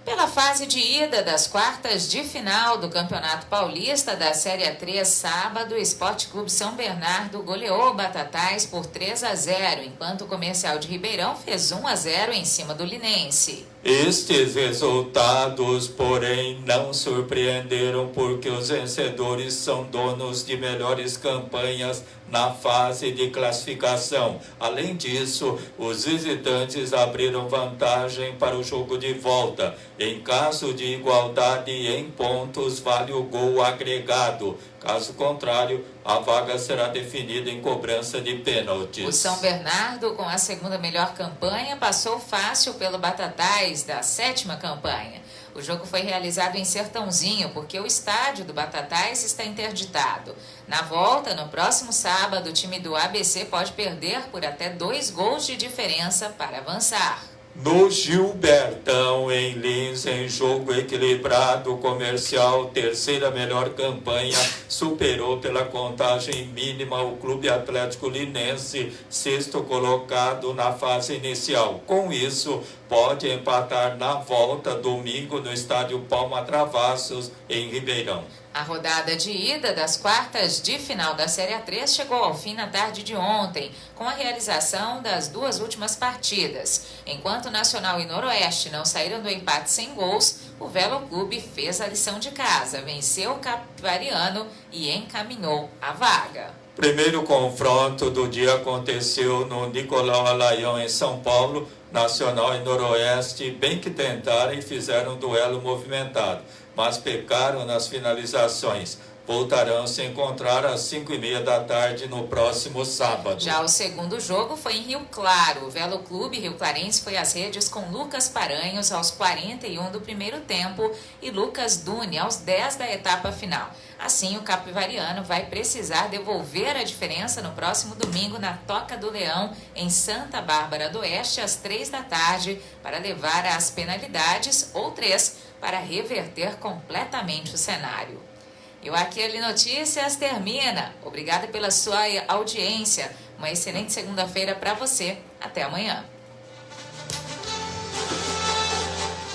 Pela fase de ida das quartas de final do Campeonato Paulista da Série A3, sábado, o Esporte Clube São Bernardo goleou o Batatais por 3-0, enquanto o Comercial de Ribeirão fez 1-0 em cima do Linense. Estes resultados, porém, não surpreenderam porque os vencedores são donos de melhores campanhas na fase de classificação. Além disso, os visitantes abriram vantagem para o jogo de volta. Em caso de igualdade em pontos, vale o gol agregado. Caso contrário, a vaga será definida em cobrança de pênaltis. O São Bernardo, com a segunda melhor campanha, passou fácil pelo Batatais da 7ª campanha. O jogo foi realizado em Sertãozinho, porque o estádio do Batatais está interditado. Na volta, no próximo sábado, o time do ABC pode perder por até 2 gols de diferença para avançar. No Gilbertão, em Lins, em jogo equilibrado, o Comercial, terceira melhor campanha, superou pela contagem mínima o Clube Atlético Linense, sexto colocado na fase inicial. Com isso, pode empatar na volta domingo no estádio Palma Travassos, em Ribeirão. A rodada de ida das quartas de final da Série A3 chegou ao fim na tarde de ontem, com a realização das 2 últimas partidas. Enquanto Nacional e Noroeste não saíram do empate sem gols, o Velo Clube fez a lição de casa, venceu o Capivariano e encaminhou a vaga. Primeiro confronto do dia aconteceu no Nicolau Alaião, em São Paulo. Nacional e Noroeste bem que tentaram e fizeram um duelo movimentado, mas pecaram nas finalizações. Voltarão a se encontrar às 5h30 da tarde no próximo sábado. Já o segundo jogo foi em Rio Claro. O Velo Clube Rio Clarense foi às redes com Lucas Paranhos aos 41 do primeiro tempo e Lucas Dune aos 10 da etapa final. Assim, o Capivariano vai precisar devolver a diferença no próximo domingo na Toca do Leão, em Santa Bárbara do Oeste, às 3 da tarde, para levar às penalidades ou 3 para reverter completamente o cenário. E o Aqui Notícias termina. Obrigada pela sua audiência. Uma excelente segunda-feira para você. Até amanhã.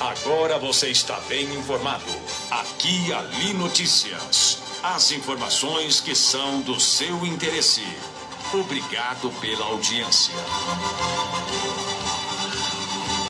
Agora você está bem informado. Aqui Ali Notícias. As informações que são do seu interesse. Obrigado pela audiência.